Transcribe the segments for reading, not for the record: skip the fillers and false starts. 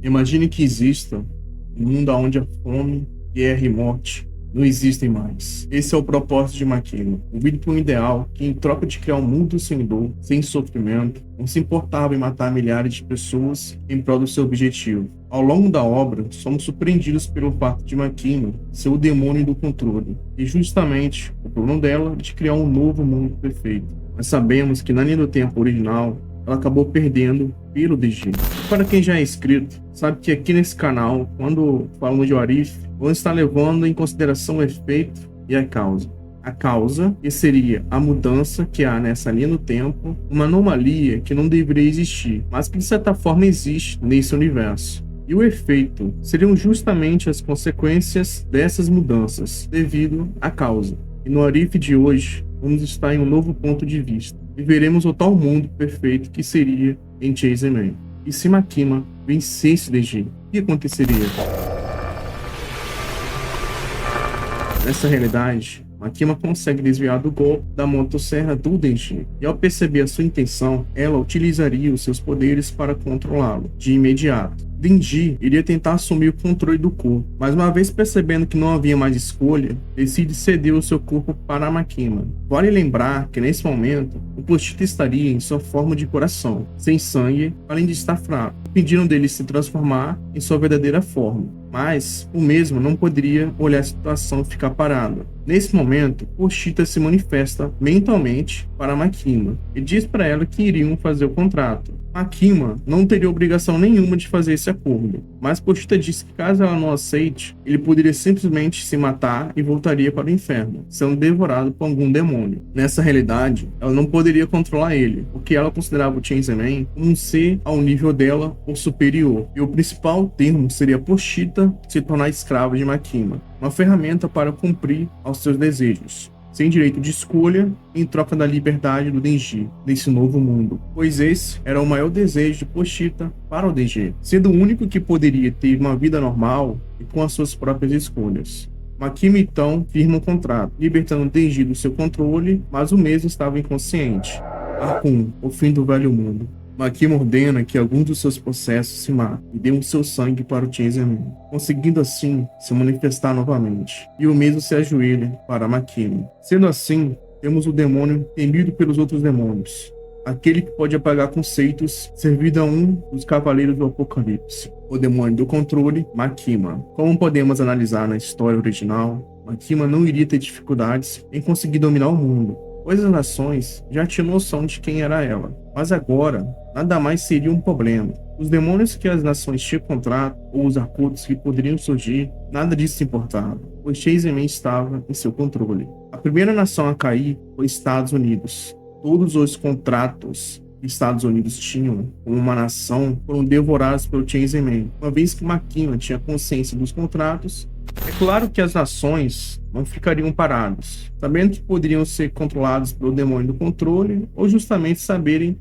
Imagine que exista um mundo onde a fome, guerra e morte não existem mais. Esse é o propósito de Makima. Movido por um ideal que, em troca de criar um mundo sem dor, sem sofrimento, não se importava em matar milhares de pessoas em prol do seu objetivo. Ao longo da obra, somos surpreendidos pelo fato de Makima ser o demônio do controle, e justamente o plano dela de criar um novo mundo perfeito. Mas sabemos que na linha do tempo original, ela acabou perdendo pelo DG. Para quem já é inscrito, sabe que aqui nesse canal, quando falamos de Arif, vamos estar levando em consideração o efeito e a causa. A causa, que seria a mudança que há nessa linha do tempo, uma anomalia que não deveria existir, mas que de certa forma existe nesse universo. E o efeito seriam justamente as consequências dessas mudanças, devido à causa. E no Arif de hoje, vamos estar em um novo ponto de vista. E veremos o tal mundo perfeito que seria em Chainsaw Man. E se Makima vencesse DG, o que aconteceria? Nessa realidade, Makima consegue desviar do golpe da motosserra do Denji, e ao perceber a sua intenção, ela utilizaria os seus poderes para controlá-lo de imediato. Denji iria tentar assumir o controle do corpo, mas uma vez percebendo que não havia mais escolha, decide ceder o seu corpo para Makima. Vale lembrar que nesse momento, o Pochita estaria em sua forma de coração, sem sangue, além de estar fraco, pedindo dele se transformar em sua verdadeira forma. Mas o mesmo não poderia olhar a situação e ficar parado. Nesse momento, Pochita se manifesta mentalmente para Makima e diz para ela que iriam fazer o contrato. Makima não teria obrigação nenhuma de fazer esse acordo, mas Pochita disse que caso ela não aceite, ele poderia simplesmente se matar e voltaria para o inferno, sendo devorado por algum demônio. Nessa realidade, ela não poderia controlar ele, porque ela considerava o Chainsaw Man como um ser ao nível dela ou superior, e o principal termo seria Pochita se tornar escrava de Makima, uma ferramenta para cumprir aos seus desejos, sem direito de escolha, em troca da liberdade do Denji nesse novo mundo, pois esse era o maior desejo de Pochita para o Denji, sendo o único que poderia ter uma vida normal e com as suas próprias escolhas. Makima então firma um contrato, libertando Denji do seu controle, mas o mesmo estava inconsciente. Arcum, o fim do velho mundo. Makima ordena que alguns dos seus possessos se matem e dêem o seu sangue para o Chainsaw Man, conseguindo assim se manifestar novamente, e o mesmo se ajoelha para Makima. Sendo assim, temos o demônio temido pelos outros demônios, aquele que pode apagar conceitos, servido a um dos cavaleiros do Apocalipse, o demônio do controle, Makima. Como podemos analisar na história original, Makima não iria ter dificuldades em conseguir dominar o mundo, pois as nações já tinham noção de quem era ela. Mas agora, nada mais seria um problema. Os demônios que as nações tinham contrato, ou os acordos que poderiam surgir, nada disso importava, pois Chainsaw Man estava em seu controle. A primeira nação a cair foi Estados Unidos. Todos os contratos que Estados Unidos tinham como uma nação foram devorados pelo Chainsaw Man. Uma vez que Makima tinha consciência dos contratos, é claro que as nações não ficariam paradas, sabendo que poderiam ser controladas pelo demônio do controle, ou justamente saberem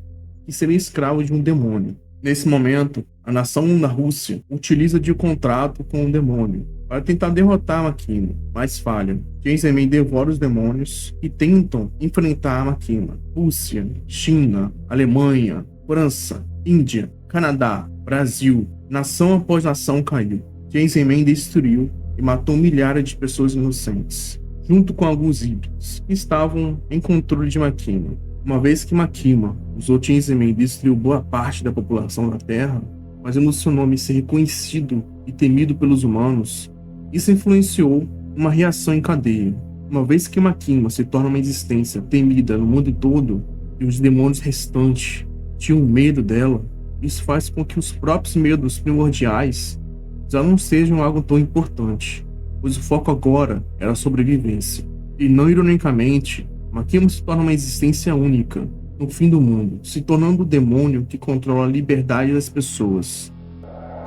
que seriam escravos de um demônio. Nesse momento, a nação da Rússia utiliza de um contrato com o demônio para tentar derrotar Makima, mas falha. Chainsaw Man devora os demônios e tentam enfrentar Makima. Rússia, China, Alemanha, França, Índia, Canadá, Brasil, nação após nação caiu. Chainsaw Man destruiu e matou milhares de pessoas inocentes, junto com alguns híbridos que estavam em controle de Makima. Uma vez que Makima usou Chainsaw Man e destruiu boa parte da população da Terra, fazendo seu nome ser reconhecido e temido pelos humanos, isso influenciou uma reação em cadeia. Uma vez que Makima se torna uma existência temida no mundo todo, e os demônios restantes tinham medo dela, isso faz com que os próprios medos primordiais já não sejam algo tão importante, pois o foco agora era a sobrevivência. E não ironicamente, Makima se torna uma existência única no fim do mundo, se tornando o demônio que controla a liberdade das pessoas.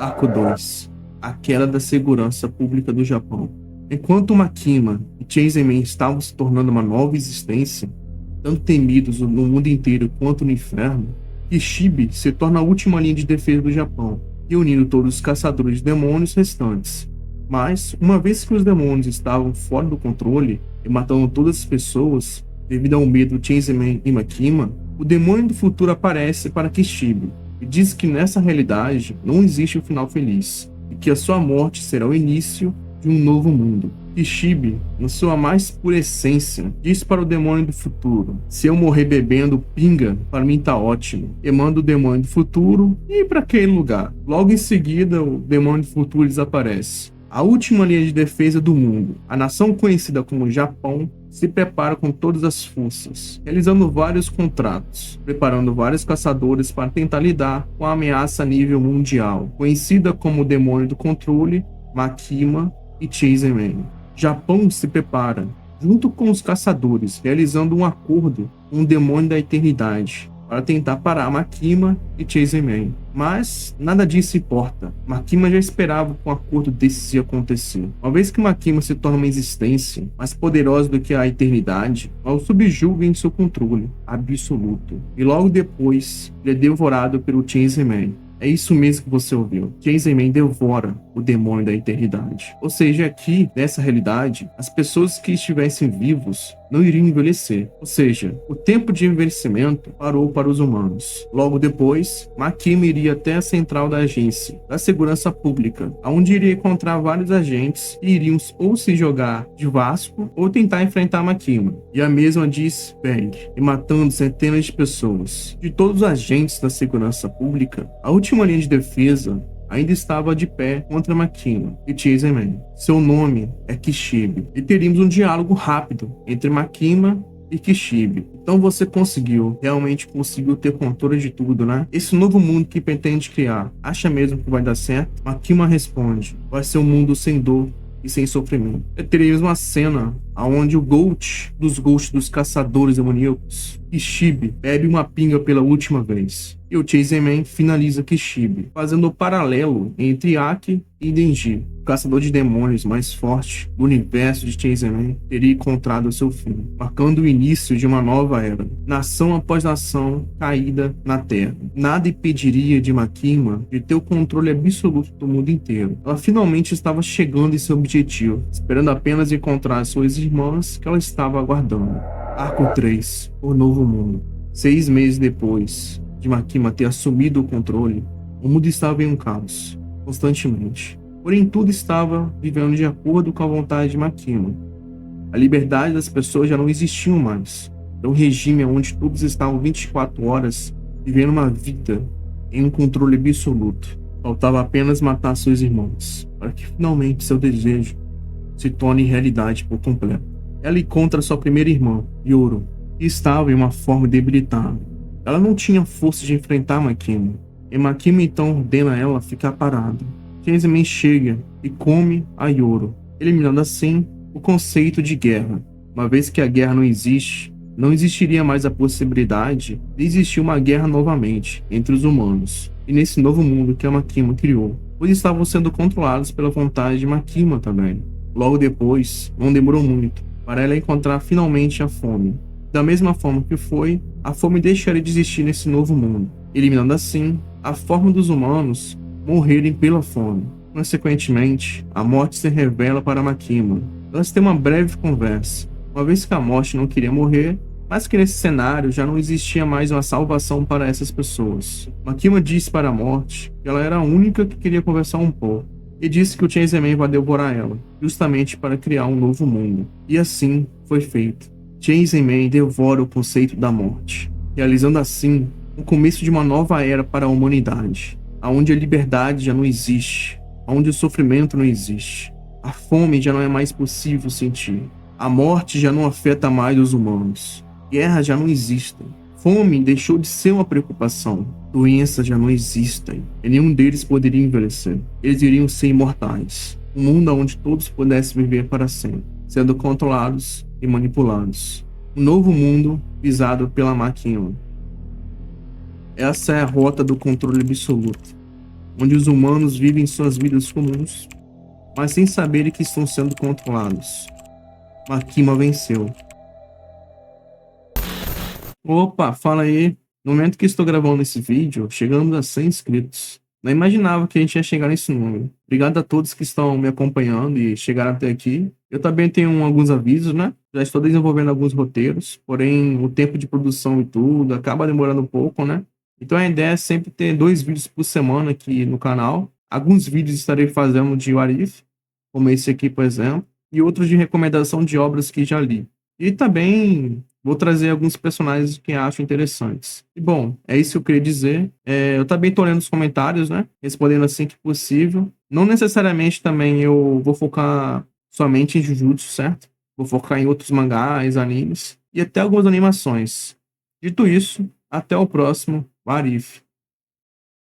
Arco 2. A queda da segurança pública do Japão. Enquanto Makima e Chainsaw Man estavam se tornando uma nova existência, tanto temidos no mundo inteiro quanto no inferno, Kishibe se torna a última linha de defesa do Japão, reunindo todos os caçadores de demônios restantes. Mas, uma vez que os demônios estavam fora do controle e matando todas as pessoas, devido ao medo de Chainsaw Man e Makima, o demônio do futuro aparece para Kishibe e diz que nessa realidade não existe um final feliz e que a sua morte será o início de um novo mundo. Kishibe, na sua mais pura essência, diz para o demônio do futuro: se eu morrer bebendo pinga, para mim tá ótimo. E manda o demônio do futuro ir para aquele lugar. Logo em seguida, o demônio do futuro desaparece. A última linha de defesa do mundo, a nação conhecida como Japão, se prepara com todas as forças, realizando vários contratos, preparando vários caçadores para tentar lidar com a ameaça a nível mundial, conhecida como o demônio do controle, Makima e Chase-Man. Japão se prepara, junto com os caçadores, realizando um acordo com o demônio da eternidade, para tentar parar Makima e Chase-Man. Mas nada disso importa. Makima já esperava que um acordo desse ia acontecer. Uma vez que Makima se torna uma existência mais poderosa do que a eternidade, ela o subjuga em seu controle absoluto. E logo depois, ele é devorado pelo Chase-Man. É isso mesmo que você ouviu. Chase-Man devora o demônio da eternidade. Ou seja, aqui, nessa realidade, as pessoas que estivessem vivos não iriam envelhecer. Ou seja, o tempo de envelhecimento parou para os humanos. Logo depois, Makima iria até a central da agência da segurança pública, onde iria encontrar vários agentes que iriam ou se jogar de Vasco ou tentar enfrentar Makima. E a mesma diz Bang, e matando centenas de pessoas. De todos os agentes da segurança pública, a última linha de defesa ainda estava de pé contra Makima e Chase-Man. Seu nome é Kishibe. E teríamos um diálogo rápido entre Makima e Kishibe. Então você realmente conseguiu ter controle de tudo, né? Esse novo mundo que pretende criar, acha mesmo que vai dar certo? Makima responde: vai ser um mundo sem dor e sem sofrimento. E teremos uma cena onde o Ghost dos caçadores demoníacos, Kishibe, bebe uma pinga pela última vez. E o Chase-Man finaliza Kishibe, fazendo o paralelo entre Aki e Denji. O caçador de demônios mais forte do universo de Chase-Man teria encontrado seu fim, marcando o início de uma nova era. Nação após nação caída na Terra. Nada impediria de Makima de ter o controle absoluto do mundo inteiro. Ela finalmente estava chegando em seu objetivo, esperando apenas encontrar suas irmãs que ela estava aguardando. Arco 3, O Novo Mundo. 6 meses depois de Makima ter assumido o controle, o mundo estava em um caos, constantemente. Porém, tudo estava vivendo de acordo com a vontade de Makima. A liberdade das pessoas já não existiam mais. Era um regime onde todos estavam 24 horas vivendo uma vida em um controle absoluto. Faltava apenas matar seus irmãos, para que finalmente seu desejo se torne realidade por completo. Ela encontra sua primeira irmã, Yoro, que estava em uma forma debilitada. Ela não tinha força de enfrentar Makima, e Makima então ordena ela ficar parada. Chase-Man chega e come a Yoro, eliminando assim o conceito de guerra. Uma vez que a guerra não existe, não existiria mais a possibilidade de existir uma guerra novamente entre os humanos, e nesse novo mundo que a Makima criou, pois estavam sendo controlados pela vontade de Makima também. Logo depois, não demorou muito, para ela encontrar finalmente a fome. Da mesma forma que foi, a fome deixaria de existir nesse novo mundo, eliminando assim a forma dos humanos morrerem pela fome. Consequentemente, a morte se revela para Makima. Elas têm uma breve conversa, uma vez que a morte não queria morrer, mas que nesse cenário já não existia mais uma salvação para essas pessoas. Makima disse para a morte que ela era a única que queria conversar um pouco, e disse que o Chase-Man vai devorar ela, justamente para criar um novo mundo. E assim foi feito. Chase-Man devora o conceito da morte, realizando assim o começo de uma nova era para a humanidade, onde a liberdade já não existe, onde o sofrimento não existe, a fome já não é mais possível sentir, a morte já não afeta mais os humanos, guerras já não existem, fome deixou de ser uma preocupação, doenças já não existem, e nenhum deles poderia envelhecer. Eles iriam ser imortais, um mundo onde todos pudessem viver para sempre, sendo controlados e manipulados. Um novo mundo visado pela Makima. Essa é a rota do controle absoluto, onde os humanos vivem suas vidas comuns, mas sem saberem que estão sendo controlados. Makima venceu. Opa, fala aí. No momento que estou gravando esse vídeo, chegamos a 100 inscritos. Não imaginava que a gente ia chegar nesse número. Obrigado a todos que estão me acompanhando e chegaram até aqui. Eu também tenho alguns avisos, né? Já estou desenvolvendo alguns roteiros, porém o tempo de produção e tudo acaba demorando um pouco, né? Então a ideia é sempre ter 2 vídeos por semana aqui no canal. Alguns vídeos estarei fazendo de What If, como esse aqui, por exemplo, e outros de recomendação de obras que já li. E também vou trazer alguns personagens que acho interessantes. E bom, é isso que eu queria dizer. Eu também tô lendo os comentários, né? Respondendo assim que possível. Não necessariamente também eu vou focar somente em Jujutsu, certo? Vou focar em outros mangás, animes e até algumas animações. Dito isso, até o próximo What If.